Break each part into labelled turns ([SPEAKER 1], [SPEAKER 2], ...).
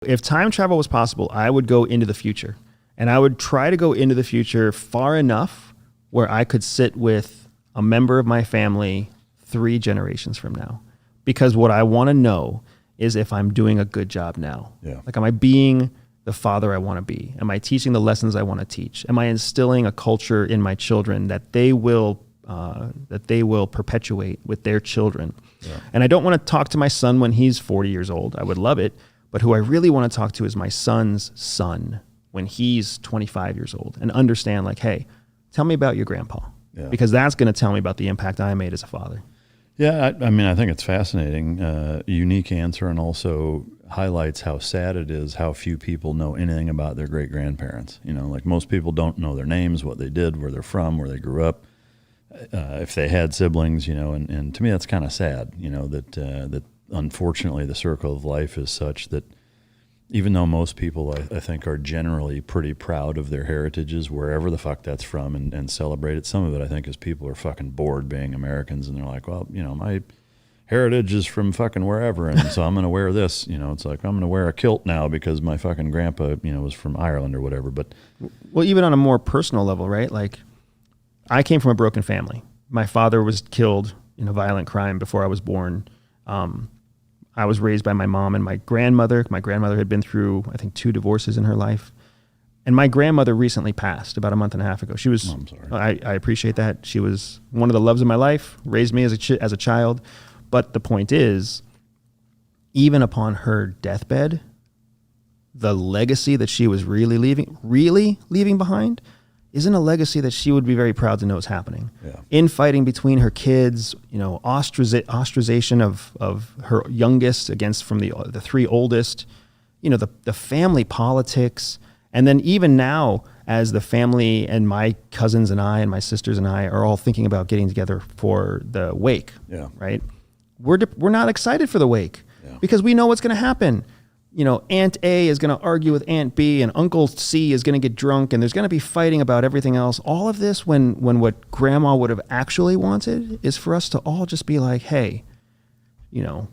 [SPEAKER 1] If time travel was possible, I would go into the future. And I would try to go into the future far enough where I could sit with a member of my family 3 generations from now. Because what I want to know is if I'm doing a good job now.
[SPEAKER 2] Yeah.
[SPEAKER 1] Like, am I being the father I want to be? Am I teaching the lessons I want to teach? Am I instilling a culture in my children that they will perpetuate with their children?
[SPEAKER 2] Yeah.
[SPEAKER 1] And I don't want to talk to my son when he's 40 years old. I would love it. But who I really want to talk to is my son's son when he's 25 years old, and understand, like, hey, tell me about your grandpa.
[SPEAKER 2] Yeah.
[SPEAKER 1] Because that's going to tell me about the impact I made as a father.
[SPEAKER 2] Yeah, I mean, I think it's fascinating, unique answer, and also highlights how sad it is how few people know anything about their great-grandparents. You know, like, most people don't know their names, what they did, where they're from, where they grew up, if they had siblings, you know, and to me that's kind of sad, you know, that unfortunately the circle of life is such that even though most people, I think, are generally pretty proud of their heritages, wherever the fuck that's from, and celebrate it, some of it, I think, is people are fucking bored being Americans, and they're like, well, you know, my heritage is from fucking wherever, and so I'm going to wear this. You know, it's like, I'm going to wear a kilt now because my fucking grandpa, you know, was from Ireland or whatever. But
[SPEAKER 1] well, even on a more personal level, right? Like, I came from a broken family. My father was killed in a violent crime before I was born. I was raised by my mom and my grandmother. My grandmother had been through, I think, 2 divorces in her life. And my grandmother recently passed about a month and a half ago. She was,
[SPEAKER 2] I'm sorry.
[SPEAKER 1] I appreciate that. She was one of the loves of my life, raised me as a child. But the point is, even upon her deathbed, the legacy that she was really leaving behind isn't a legacy that she would be very proud to know is happening.
[SPEAKER 2] Yeah.
[SPEAKER 1] Infighting between her kids, you know, ostracization of her youngest against from the 3 oldest, you know, the family politics. And then even now, as the family and my cousins and I and my sisters and I are all thinking about getting together for the wake,
[SPEAKER 2] Yeah.
[SPEAKER 1] right? We're not excited for the wake
[SPEAKER 2] Yeah.
[SPEAKER 1] because we know what's going to happen. You know, Aunt A is going to argue with Aunt B, and Uncle C is going to get drunk, and there's going to be fighting about everything else. All of this when what Grandma would have actually wanted is for us to all just be like, hey, you know,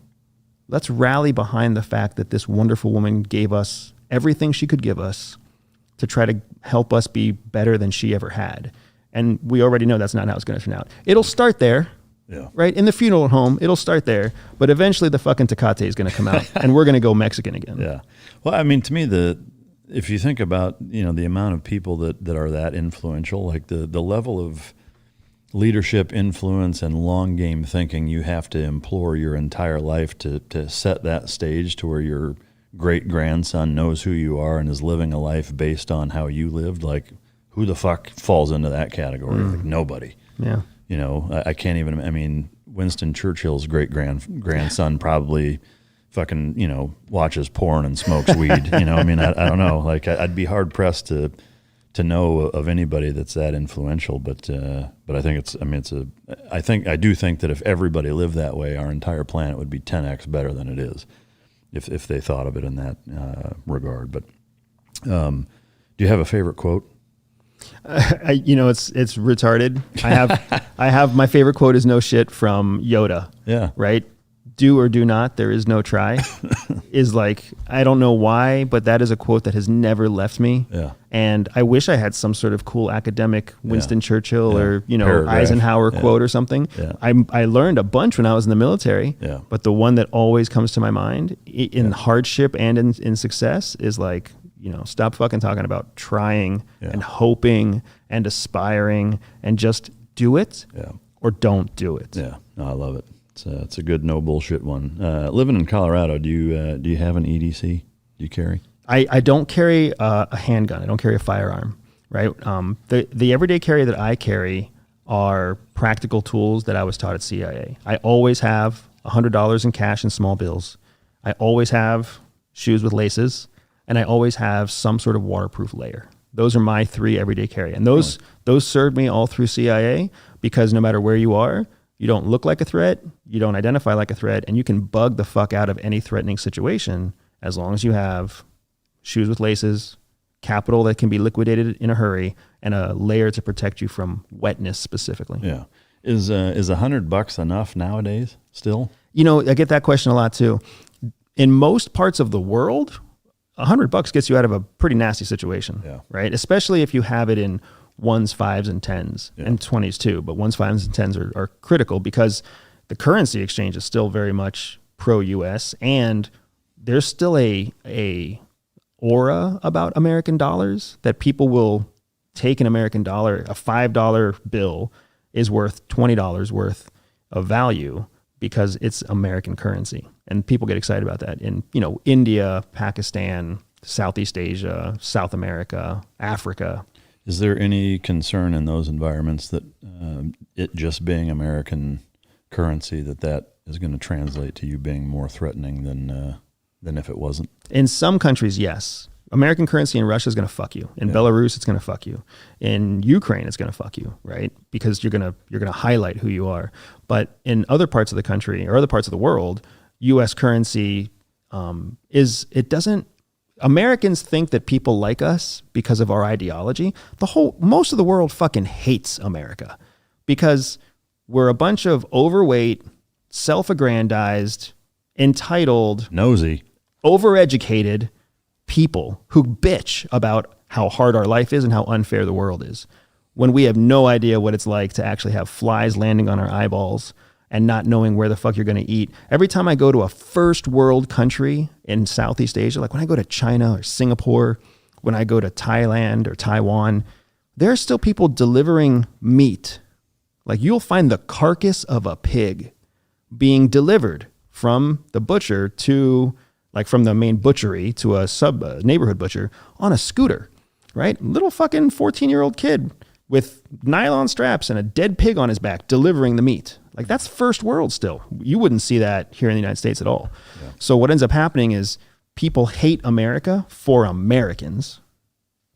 [SPEAKER 1] let's rally behind the fact that this wonderful woman gave us everything she could give us to try to help us be better than she ever had. And we already know that's not how it's going to turn out. It'll start there.
[SPEAKER 2] Yeah.
[SPEAKER 1] Right? In the funeral home, it'll start there. But eventually the fucking Tecate is going to come out and we're going to go Mexican again.
[SPEAKER 2] Yeah. Well, I mean, to me, if you think about, you know, the amount of people that are that influential, like the level of leadership, influence, and long game thinking you have to implore your entire life to set that stage to where your great-grandson knows who you are and is living a life based on how you lived, like, who the fuck falls into that category? Like, nobody.
[SPEAKER 1] Yeah.
[SPEAKER 2] You know, I can't even, I mean, Winston Churchill's great-grandson probably fucking, you know, watches porn and smokes weed. You know, I mean, I don't know. Like, I'd be hard-pressed to know of anybody that's that influential. But I think I do think that if everybody lived that way, our entire planet would be 10x better than it is if they thought of it in that regard. But do you have a favorite quote?
[SPEAKER 1] You know, it's retarded. I have my favorite quote is "No shit" from Yoda.
[SPEAKER 2] Yeah.
[SPEAKER 1] Right. Do or do not. There is no try. Is like, I don't know why, but that is a quote that has never left me.
[SPEAKER 2] Yeah.
[SPEAKER 1] And I wish I had some sort of cool academic Winston Churchill or, you know,
[SPEAKER 2] Paragraph.
[SPEAKER 1] Eisenhower quote or something.
[SPEAKER 2] Yeah.
[SPEAKER 1] I learned a bunch when I was in the military.
[SPEAKER 2] Yeah.
[SPEAKER 1] But the one that always comes to my mind in hardship and in success is like, you know, stop fucking talking about trying and hoping and aspiring and just do it or don't do it.
[SPEAKER 2] Yeah. No, I love it. It's a good no bullshit one. Living in Colorado, do you have an EDC? Do you carry?
[SPEAKER 1] I don't carry a handgun. I don't carry a firearm. Right. The everyday carry that I carry are practical tools that I was taught at CIA. I always have $100 in cash and small bills. I always have shoes with laces. And I always have some sort of waterproof layer. Those are my 3 everyday carry. And those served me all through CIA because no matter where you are, you don't look like a threat, you don't identify like a threat, and you can bug the fuck out of any threatening situation as long as you have shoes with laces, capital that can be liquidated in a hurry, and a layer to protect you from wetness specifically.
[SPEAKER 2] Yeah. Is $100 enough nowadays still?
[SPEAKER 1] You know, I get that question a lot too. In most parts of the world, $100 gets you out of a pretty nasty situation,
[SPEAKER 2] Yeah.
[SPEAKER 1] right? Especially if you have it in ones, fives, and tens, and 20s too. But ones, fives, and tens are critical because the currency exchange is still very much pro-U.S. and there's still a aura about American dollars that people will take an American dollar. A $5 bill is worth $20 worth of value because it's American currency, and people get excited about that. In India, Pakistan, Southeast Asia, South America, Africa.
[SPEAKER 2] Is there any concern in those environments that it just being American currency that is going to translate to you being more threatening than if it wasn't?
[SPEAKER 1] In some countries, yes. American currency in Russia is going to fuck you. In Belarus, it's going to fuck you. In Ukraine, it's going to fuck you, right? Because you're going to highlight who you are. But in other parts of the country or other parts of the world, U.S. currency Americans think that people like us because of our ideology. Most of the world fucking hates America because we're a bunch of overweight, self-aggrandized, entitled,
[SPEAKER 2] nosy,
[SPEAKER 1] overeducated people who bitch about how hard our life is and how unfair the world is, when we have no idea what it's like to actually have flies landing on our eyeballs and not knowing where the fuck you're going to eat. Every time I go to a first world country in Southeast Asia, like when I go to China or Singapore, when I go to Thailand or Taiwan, there are still people delivering meat. Like you'll find the carcass of a pig being delivered from the butcher to, like from the main butchery to a neighborhood butcher on a scooter, right? Little fucking 14-year-old kid with nylon straps and a dead pig on his back delivering the meat. Like that's first world still. You wouldn't see that here in the United States at all. Yeah. So what ends up happening is people hate America for Americans.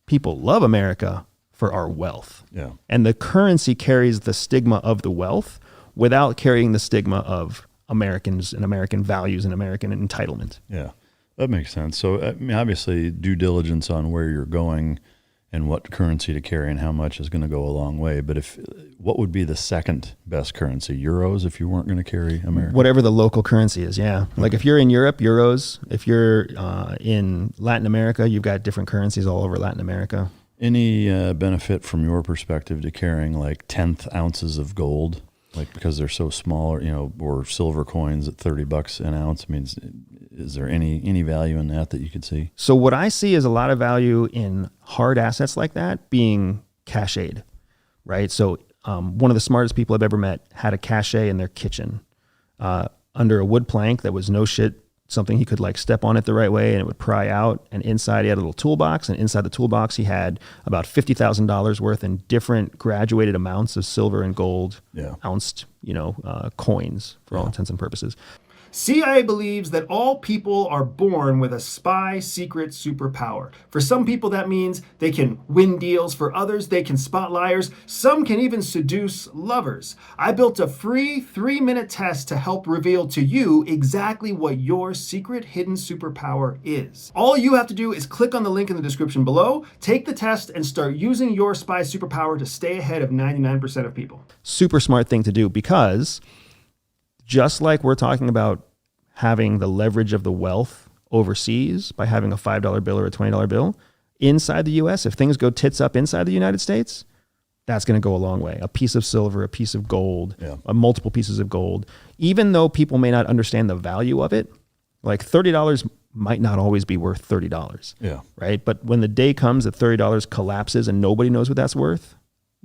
[SPEAKER 1] People love America for our wealth.
[SPEAKER 2] Yeah.
[SPEAKER 1] And the currency carries the stigma of the wealth without carrying the stigma of Americans and American values and American entitlement.
[SPEAKER 2] Yeah, that makes sense. So, I mean, obviously, due diligence on where you're going and what currency to carry and how much is going to go a long way. But what would be the second best currency? Euros, if you weren't going to carry American?
[SPEAKER 1] Whatever the local currency is, yeah. Okay. Like if you're in Europe, euros. If you're in Latin America, you've got different currencies all over Latin America.
[SPEAKER 2] Any benefit from your perspective to carrying like 1/10 ounces of gold? Like because they're so small, or silver coins at $30 an ounce. I mean, is there any value in that you could see?
[SPEAKER 1] So what I see is a lot of value in hard assets like that being cached, right? So one of the smartest people I've ever met had a cache in their kitchen under a wood plank that was no shit, something he could like step on it the right way and it would pry out. And inside he had a little toolbox, and inside the toolbox he had about $50,000 worth in different graduated amounts of silver and gold, ounced, coins for all intents and purposes.
[SPEAKER 3] CIA believes that all people are born with a spy secret superpower. For some people, that means they can win deals. For others, they can spot liars. Some can even seduce lovers. I built a free 3-minute test to help reveal to you exactly what your secret hidden superpower is. All you have to do is click on the link in the description below, take the test, and start using your spy superpower to stay ahead of 99% of people.
[SPEAKER 1] Super smart thing to do, because just like we're talking about having the leverage of the wealth overseas by having a $5 bill or a $20 bill, inside the U.S., if things go tits up inside the United States, that's going to go a long way. A piece of silver, a piece of gold, multiple pieces of gold. Even though people may not understand the value of it, like $30 might not always be worth $30.
[SPEAKER 2] Yeah.
[SPEAKER 1] Right? But when the day comes that $30 collapses and nobody knows what that's worth,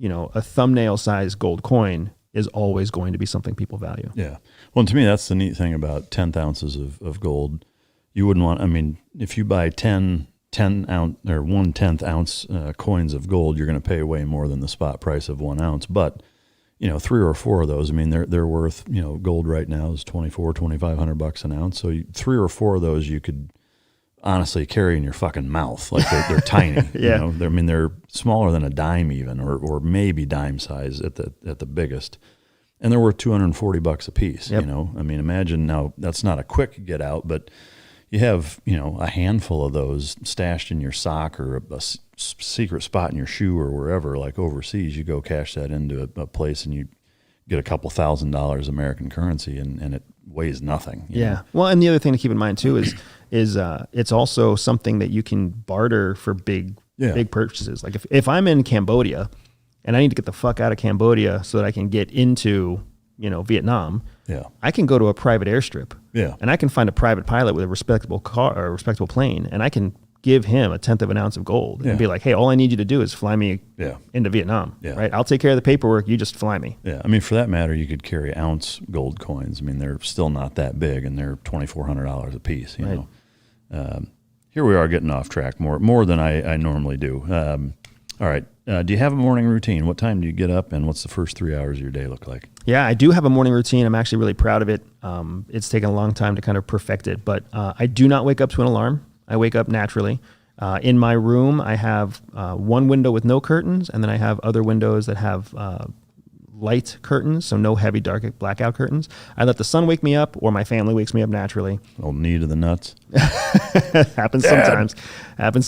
[SPEAKER 1] a thumbnail-sized gold coin is always going to be something people value.
[SPEAKER 2] Yeah. Well, to me, that's the neat thing about 1/10 ounces of gold. You wouldn't want, if you buy 10 ounce or 1/10 ounce coins of gold, you're going to pay way more than the spot price of 1 ounce. But, 3 or 4 of those, they're worth, gold right now is $2,500 an ounce. So 3 or 4 of those you could honestly carry in your fucking mouth. Like they're tiny.
[SPEAKER 1] Yeah.
[SPEAKER 2] They're smaller than a dime even, or maybe dime size at the biggest. And they're worth $240 a piece.
[SPEAKER 1] Yep.
[SPEAKER 2] Imagine now that's not a quick get out, but you have, a handful of those stashed in your sock or a secret spot in your shoe or wherever, like overseas, you go cash that into a place and you get a couple $1,000 American currency and it weighs nothing. You know?
[SPEAKER 1] Well, and the other thing to keep in mind too is it's also something that you can barter for big purchases. Like if I'm in Cambodia and I need to get the fuck out of Cambodia so that I can get into, Vietnam, I can go to a private airstrip and I can find a private pilot with a respectable car or a respectable plane, and I can give him 1/10 of an ounce of gold and be like, hey, all I need you to do is fly me into Vietnam, right? I'll take care of the paperwork. You just fly me.
[SPEAKER 2] Yeah. I mean, for that matter, you could carry ounce gold coins. I mean, they're still not that big and they're $2,400 a piece, you know? Here we are getting off track more than I normally do. All right. Do you have a morning routine? What time do you get up and what's the first 3 hours of your day look like?
[SPEAKER 1] Yeah, I do have a morning routine. I'm actually really proud of it. It's taken a long time to kind of perfect it, but I do not wake up to an alarm. I wake up naturally. In my room, I have one window with no curtains, and then I have other windows that have light curtains, so no heavy, dark blackout curtains. I let the sun wake me up, or my family wakes me up naturally.
[SPEAKER 2] Old knee to the nuts.
[SPEAKER 1] Happens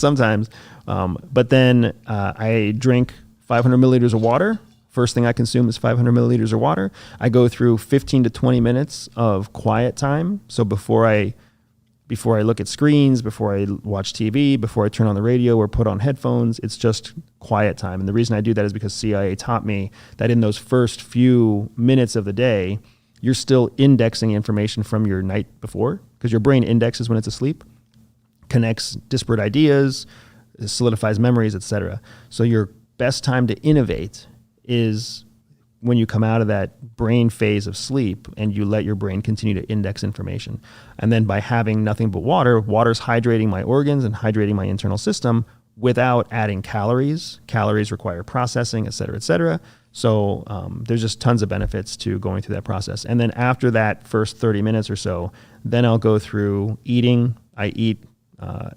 [SPEAKER 1] sometimes. But then I drink 500 milliliters of water. First thing I consume is 500 milliliters of water. I go through 15 to 20 minutes of quiet time. So before I look at screens, before I watch TV, before I turn on the radio or put on headphones, it's just quiet time. And the reason I do that is because CIA taught me that in those first few minutes of the day, you're still indexing information from your night before, because your brain indexes when it's asleep, connects disparate ideas, solidifies memories, etc. So your best time to innovate is when you come out of that brain phase of sleep and you let your brain continue to index information. And then by having nothing but water's hydrating my organs and hydrating my internal system without adding calories. Calories require processing, et cetera, et cetera. So there's just tons of benefits to going through that process. And then after that first 30 minutes or so, then I'll go through eating. I eat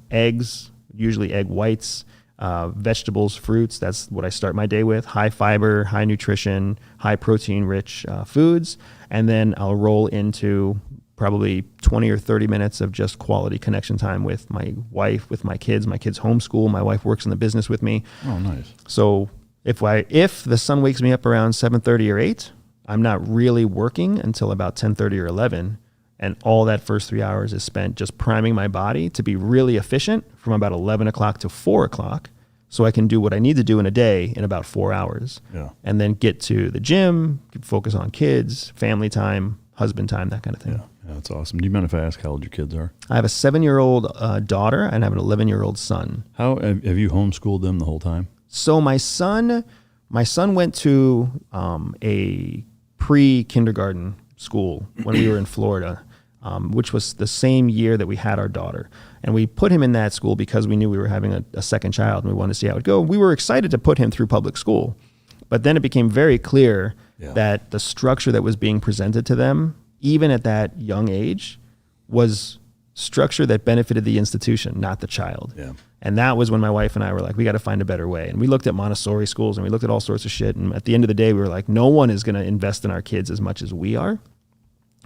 [SPEAKER 1] eggs, usually egg whites, vegetables, fruits. That's what I start my day with. High fiber, high nutrition, high protein rich foods. And then I'll roll into probably 20 or 30 minutes of just quality connection time with my wife, with my kids. My kids homeschool. My wife works in the business with me.
[SPEAKER 2] Oh, nice.
[SPEAKER 1] So if the sun wakes me up around 7:30 or 8, I'm not really working until about 10:30 or 11. And all that first 3 hours is spent just priming my body to be really efficient from about 11 o'clock to 4 o'clock. So I can do what I need to do in a day in about 4 hours.
[SPEAKER 2] Yeah.
[SPEAKER 1] And then get to the gym, focus on kids, family time, husband time, that kind of thing.
[SPEAKER 2] Yeah, that's awesome. Do you mind if I ask how old your kids are?
[SPEAKER 1] I have a 7-year-old daughter and I have an 11-year-old son.
[SPEAKER 2] How have you homeschooled them the whole time?
[SPEAKER 1] So my son went to a pre-kindergarten school when we were in Florida, which was the same year that we had our daughter. And we put him in that school because we knew we were having a second child and we wanted to see how it would go. We were excited to put him through public school. But then it became very clear that the structure that was being presented to them, even at that young age, was structure that benefited the institution, not the child.
[SPEAKER 2] Yeah.
[SPEAKER 1] And that was when my wife and I were like, we got to find a better way. And we looked at Montessori schools and we looked at all sorts of shit. And at the end of the day, we were like, no one is going to invest in our kids as much as we are.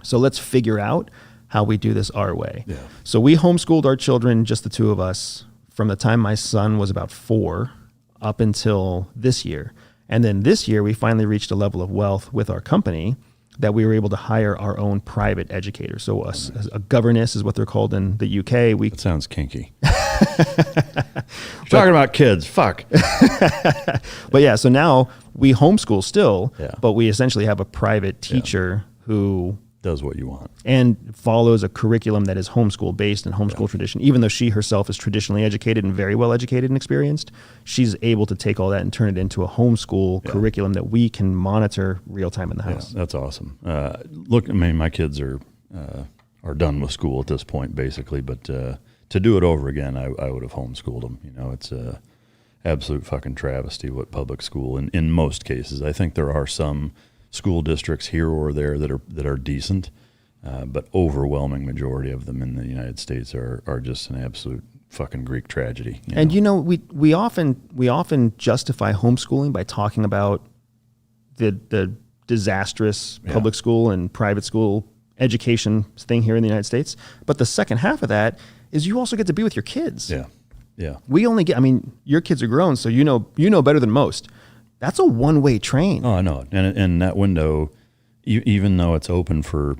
[SPEAKER 1] So let's figure out how we do this our way.
[SPEAKER 2] Yeah.
[SPEAKER 1] So we homeschooled our children, just the two of us, from the time my son was about 4 up until this year. And then this year, we finally reached a level of wealth with our company that we were able to hire our own private educator. So a governess is what they're called in the UK.
[SPEAKER 2] That sounds kinky. Talking about kids, fuck.
[SPEAKER 1] But yeah, so now we homeschool still,
[SPEAKER 2] Yeah.
[SPEAKER 1] but we essentially have a private teacher who
[SPEAKER 2] does what you want
[SPEAKER 1] and follows a curriculum that is homeschool based and homeschool tradition. Even though she herself is traditionally educated and very well educated and experienced, she's able to take all that and turn it into a homeschool curriculum that we can monitor real time in the house.
[SPEAKER 2] That's awesome. Look, I mean, my kids are done with school at this point, basically. But to do it over again, I would have homeschooled them. You know, it's a absolute fucking travesty what public school in most cases. I think there are some school districts here or there that are decent, but overwhelming majority of them in the United States are just an absolute fucking Greek tragedy.
[SPEAKER 1] And you know, we often justify homeschooling by talking about the disastrous public school and private school education thing here in the United States. But the second half of that is you also get to be with your kids.
[SPEAKER 2] Yeah. Yeah.
[SPEAKER 1] We only get, I mean, your kids are grown, so you know better than most. That's a one-way train.
[SPEAKER 2] Oh, I know. And that window, even though it's open for,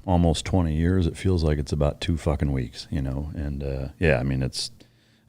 [SPEAKER 2] almost 20 years, it feels like it's about 2 fucking weeks, and yeah, I mean, it's,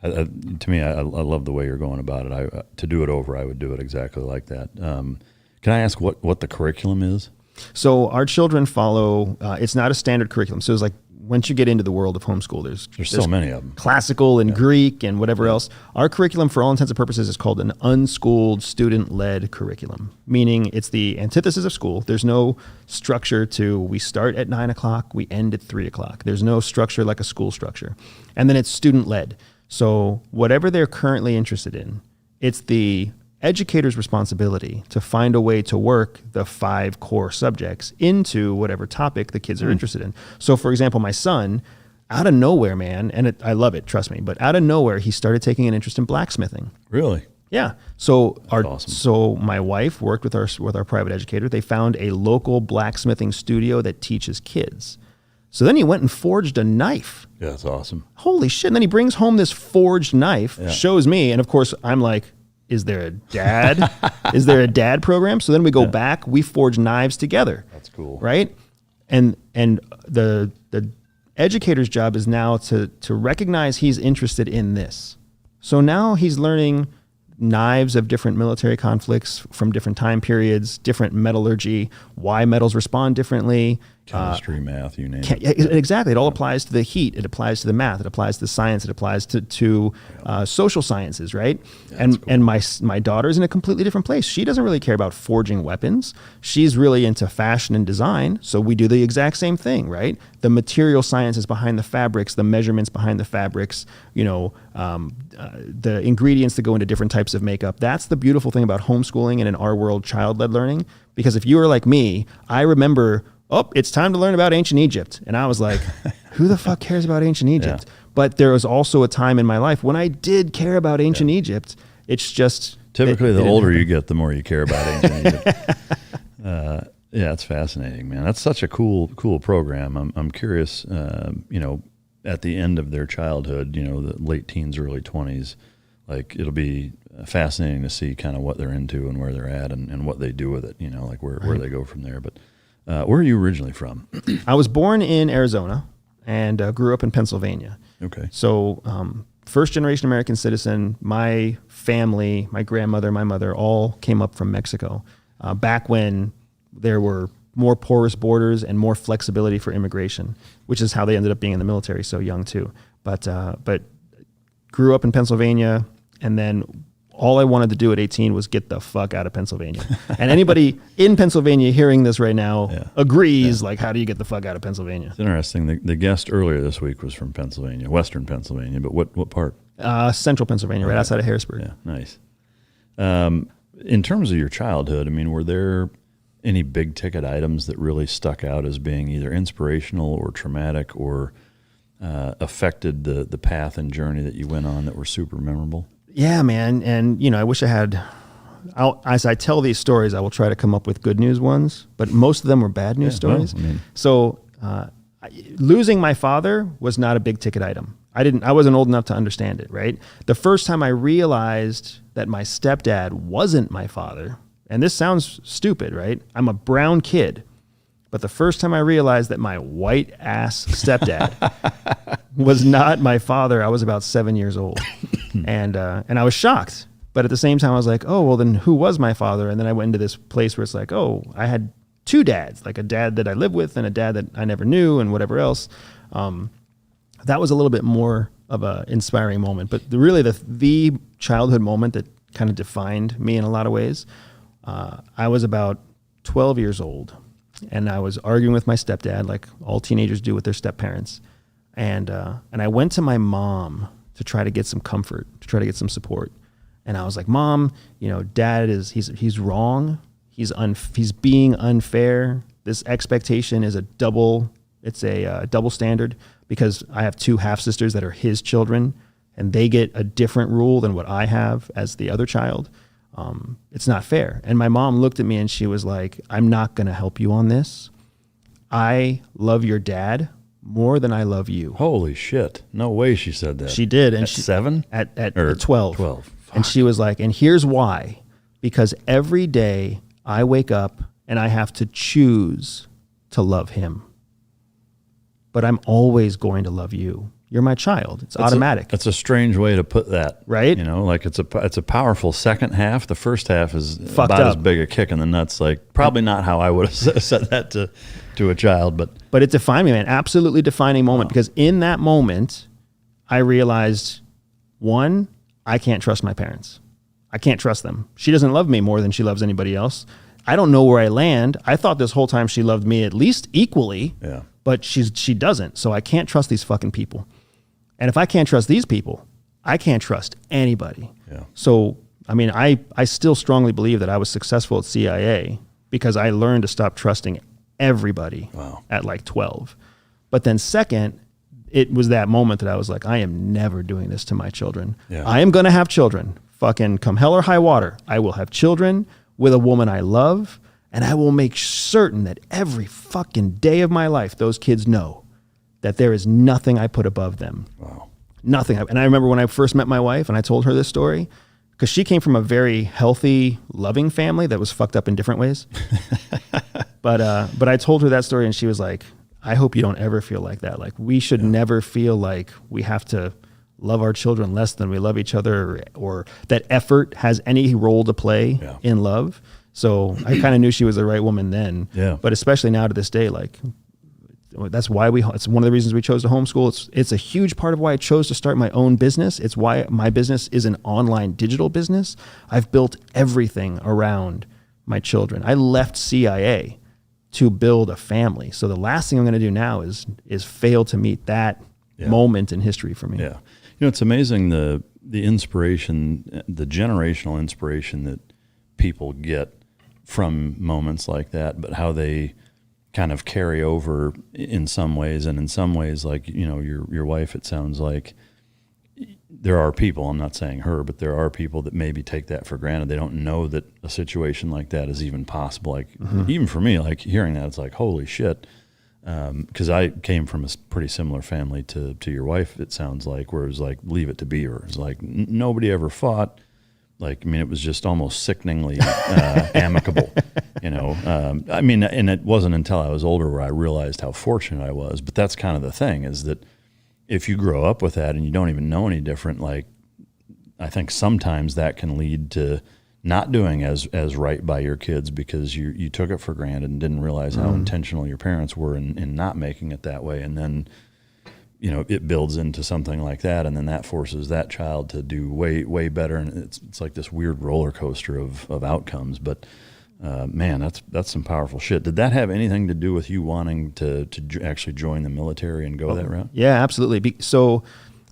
[SPEAKER 2] to me, I love the way you're going about it. To do it over, I would do it exactly like that. Can I ask what the curriculum is?
[SPEAKER 1] So our children follow, it's not a standard curriculum. So it's like, once you get into the world of homeschool, there's
[SPEAKER 2] so many of them.
[SPEAKER 1] Classical and Greek and whatever else. Our curriculum, for all intents and purposes, is called an unschooled, student-led curriculum, meaning it's the antithesis of school. There's no structure to, we start at 9 o'clock, we end at 3 o'clock. There's no structure like a school structure. And then it's student-led. So whatever they're currently interested in, it's the educator's responsibility to find a way to work the 5 core subjects into whatever topic the kids are interested in. So for example, my son, out of nowhere, man, and I love it, trust me, but out of nowhere, he started taking an interest in blacksmithing.
[SPEAKER 2] Really?
[SPEAKER 1] Yeah. So
[SPEAKER 2] awesome.
[SPEAKER 1] So my wife worked with our private educator. They found a local blacksmithing studio that teaches kids. So then he went and forged a knife.
[SPEAKER 2] Yeah, that's awesome.
[SPEAKER 1] Holy shit. And then he brings home this forged knife, shows me, and of course I'm like, is there a dad? Is there a dad program? So then we go back, we forge knives together.
[SPEAKER 2] That's cool.
[SPEAKER 1] Right? And the educator's job is now to recognize he's interested in this. So now he's learning knives of different military conflicts from different time periods, different metallurgy, why metals respond differently.
[SPEAKER 2] Chemistry, math, you name it.
[SPEAKER 1] Exactly. It all applies to the heat. It applies to the math. It applies to science. It applies to social sciences, right? Cool. And my daughter's in a completely different place. She doesn't really care about forging weapons. She's really into fashion and design. So we do the exact same thing, right? The material sciences behind the fabrics, the measurements behind the fabrics, the ingredients that go into different types of makeup. That's the beautiful thing about homeschooling and in our world, child-led learning. Because if you were like me, I remember, it's time to learn about ancient Egypt. And I was like, who the fuck cares about ancient Egypt? Yeah. But there was also a time in my life when I did care about ancient Egypt. It's just...
[SPEAKER 2] Typically, the older you get, the more you care about ancient Egypt. Yeah, it's fascinating, man. That's such a cool program. I'm curious, at the end of their childhood, the late teens, early 20s, like it'll be fascinating to see kind of what they're into and where they're at and what they do with it, like where they go from there. But where are you originally from?
[SPEAKER 1] I was born in Arizona and grew up in Pennsylvania.
[SPEAKER 2] Okay.
[SPEAKER 1] So first generation American citizen, my family, my grandmother, my mother, all came up from Mexico back when there were more porous borders and more flexibility for immigration, which is how they ended up being in the military so young too. But grew up in Pennsylvania, and then all I wanted to do at 18 was get the fuck out of Pennsylvania. And anybody in Pennsylvania hearing this right now agrees, like, how do you get the fuck out of Pennsylvania?
[SPEAKER 2] It's interesting. The guest earlier this week was from Pennsylvania, Western Pennsylvania, but what part?
[SPEAKER 1] Central Pennsylvania, right outside of Harrisburg.
[SPEAKER 2] Yeah, nice. In terms of your childhood, I mean, were there any big ticket items that really stuck out as being either inspirational or traumatic or affected the path and journey that you went on that were super memorable?
[SPEAKER 1] Yeah, man. And, I wish I had, as I tell these stories, I will try to come up with good news ones, but most of them were bad news stories. Well, so losing my father was not a big ticket item. I wasn't old enough to understand it, right? The first time I realized that my stepdad wasn't my father, and this sounds stupid, right? I'm a brown kid. But the first time I realized that my white ass stepdad was not my father, I was about 7 years old. And I was shocked. But at the same time, I was like, oh, well, then who was my father? And then I went into this place where it's like, oh, I had 2 dads, like a dad that I lived with and a dad that I never knew and whatever else. That was a little bit more of an inspiring moment. But really the childhood moment that kind of defined me in a lot of ways, I was about 12 years old. And I was arguing with my stepdad, like all teenagers do with their step-parents. And I went to my mom to try to get some comfort, to try to get some support. And I was like, Mom, Dad he's wrong. He's being unfair. This expectation is a double standard because I have 2 half-sisters that are his children, and they get a different rule than what I have as the other child. It's not fair. And my mom looked at me and she was like, I'm not going to help you on this. I love your dad more than I love you.
[SPEAKER 2] Holy shit. No way she said that.
[SPEAKER 1] She did. And
[SPEAKER 2] at 7?
[SPEAKER 1] At 12.
[SPEAKER 2] 12.
[SPEAKER 1] And she was like, and here's why. Because every day I wake up and I have to choose to love him. But I'm always going to love you. You're my child. It's automatic.
[SPEAKER 2] That's a strange way to put that,
[SPEAKER 1] right?
[SPEAKER 2] You know, like it's a powerful second half. The first half is
[SPEAKER 1] Fucked
[SPEAKER 2] about
[SPEAKER 1] up.
[SPEAKER 2] as big a kick in the nuts. Like probably not how I would have said that to a child, but
[SPEAKER 1] it defined me, man. Absolutely defining moment, because in that moment, I realized, one, I can't trust my parents. I can't trust them. She doesn't love me more than she loves anybody else. I don't know where I land. I thought this whole time she loved me at least equally,
[SPEAKER 2] yeah.
[SPEAKER 1] but she doesn't. So I can't trust these fucking people. And if I can't trust these people, I can't trust anybody.
[SPEAKER 2] Yeah.
[SPEAKER 1] So, I mean, I still strongly believe that I was successful at CIA because I learned to stop trusting everybody at like 12. But then second, it was that moment that I was like, I am never doing this to my children.
[SPEAKER 2] Yeah.
[SPEAKER 1] I am going to have children. Fucking come hell or high water. I will have children with a woman I love, and I will make certain that every fucking day of my life, those kids know that there is nothing I put above them.
[SPEAKER 2] Wow.
[SPEAKER 1] Nothing. And I remember when I first met my wife and I told her this story, because she came from a very healthy, loving family that was fucked up in different ways. But I told her that story and she was like, I hope you don't ever feel like that. Like we should never feel like we have to love our children less than we love each other, or that effort has any role to play in love. So I kind of knew she was the right woman then.
[SPEAKER 2] Yeah.
[SPEAKER 1] But especially now to this day, like that's why it's one of the reasons we chose to homeschool. It's a huge part of why I chose to start my own business. It's why my business is an online digital business. I've built everything around my children. I left CIA to build a family. So the last thing I'm going to do now is fail to meet that moment in history for me.
[SPEAKER 2] Yeah. You know, it's amazing the inspiration, the generational inspiration that people get from moments like that, but how they kind of carry over in some ways. And in some ways, like, you know, your wife, it sounds like there are people, I'm not saying her, but there are people that maybe take that for granted. They don't know that a situation like that is even possible. Like even for me, like hearing that, it's like, holy shit. Because I came from a pretty similar family to your wife, it sounds like, where it was like, leave it to Beaver. It's like nobody ever fought. Like, I mean, it was just almost sickeningly amicable, you know. I mean, and it wasn't until I was older where I realized how fortunate I was. But that's kind of the thing, is that if you grow up with that and you don't even know any different, like, I think sometimes that can lead to not doing as right by your kids because you took it for granted and didn't realize how intentional your parents were in not making it that way. And then, you know, it builds into something like that, and then that forces that child to do way better, and it's like this weird roller coaster of outcomes. But man, that's some powerful shit. Did that have anything to do with you wanting to actually join the military and go that route?
[SPEAKER 1] Yeah, absolutely. So,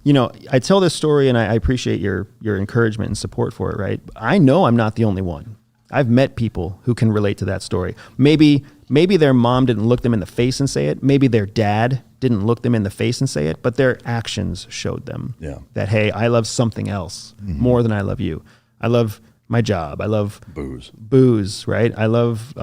[SPEAKER 1] you know, I tell this story, and I appreciate your encouragement and support for it. Right? I know I'm not the only one. I've met people who can relate to that story. Maybe their mom didn't look them in the face and say it. Maybe their dad didn't look them in the face and say it, but their actions showed them that, hey, I love something else more than I love you. I love my job. I love booze, right? I love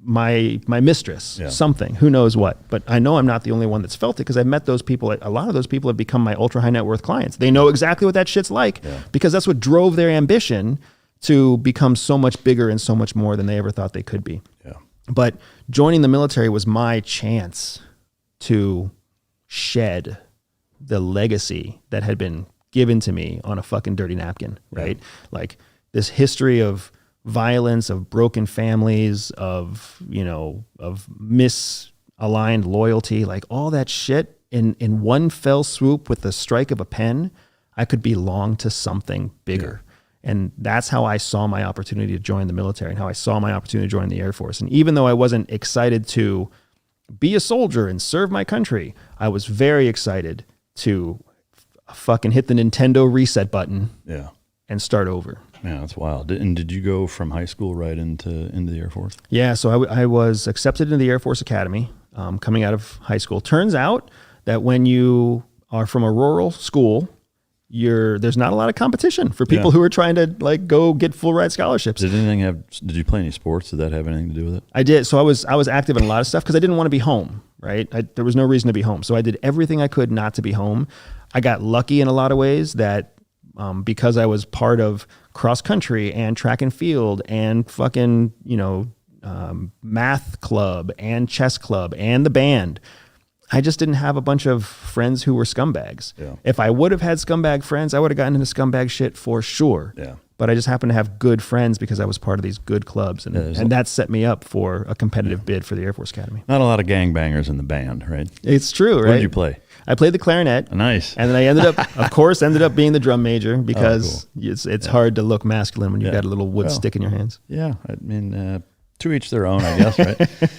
[SPEAKER 1] my mistress, something, who knows what. But I know I'm not the only one that's felt it, because I've met those people. A lot of those people have become my ultra high net worth clients. They know exactly what that shit's like because that's what drove their ambition to become so much bigger and so much more than they ever thought they could be.
[SPEAKER 2] Yeah.
[SPEAKER 1] But joining the military was my chance to shed the legacy that had been given to me on a fucking dirty napkin, right? Like this history of violence, of broken families, of, you know, of misaligned loyalty, like all that shit in one fell swoop with the strike of a pen, I could belong to something bigger. And that's how I saw my opportunity to join the military and how I saw my opportunity to join the Air Force. And even though I wasn't excited to be a soldier and serve my country, I was very excited to fucking hit the Nintendo reset button and start over.
[SPEAKER 2] Yeah, that's wild. And did you go from high school right into the Air Force?
[SPEAKER 1] Yeah, so I was accepted into the Air Force Academy coming out of high school. Turns out that when you are from a rural school, there's not a lot of competition for people who are trying to like go get full ride scholarships.
[SPEAKER 2] Did you play any sports? Did that have anything to do with it?
[SPEAKER 1] I did. So I was active in a lot of stuff because I didn't want to be home, right? There was no reason to be home. So I did everything I could not to be home. I got lucky in a lot of ways that because I was part of cross country and track and field and fucking, you know, math club and chess club and the band. I just didn't have a bunch of friends who were scumbags.
[SPEAKER 2] Yeah.
[SPEAKER 1] If I would have had scumbag friends, I would have gotten into scumbag shit for sure.
[SPEAKER 2] Yeah.
[SPEAKER 1] But I just happened to have good friends because I was part of these good clubs. And, and that set me up for a competitive bid for the Air Force Academy.
[SPEAKER 2] Not a lot of gangbangers in the band, right?
[SPEAKER 1] It's true, right?
[SPEAKER 2] What did you play?
[SPEAKER 1] I played the clarinet.
[SPEAKER 2] Nice.
[SPEAKER 1] And then I ended up, of course, being the drum major because it's hard to look masculine when you've got a little wood stick in your hands.
[SPEAKER 2] Yeah. I mean, to each their own, I guess, right?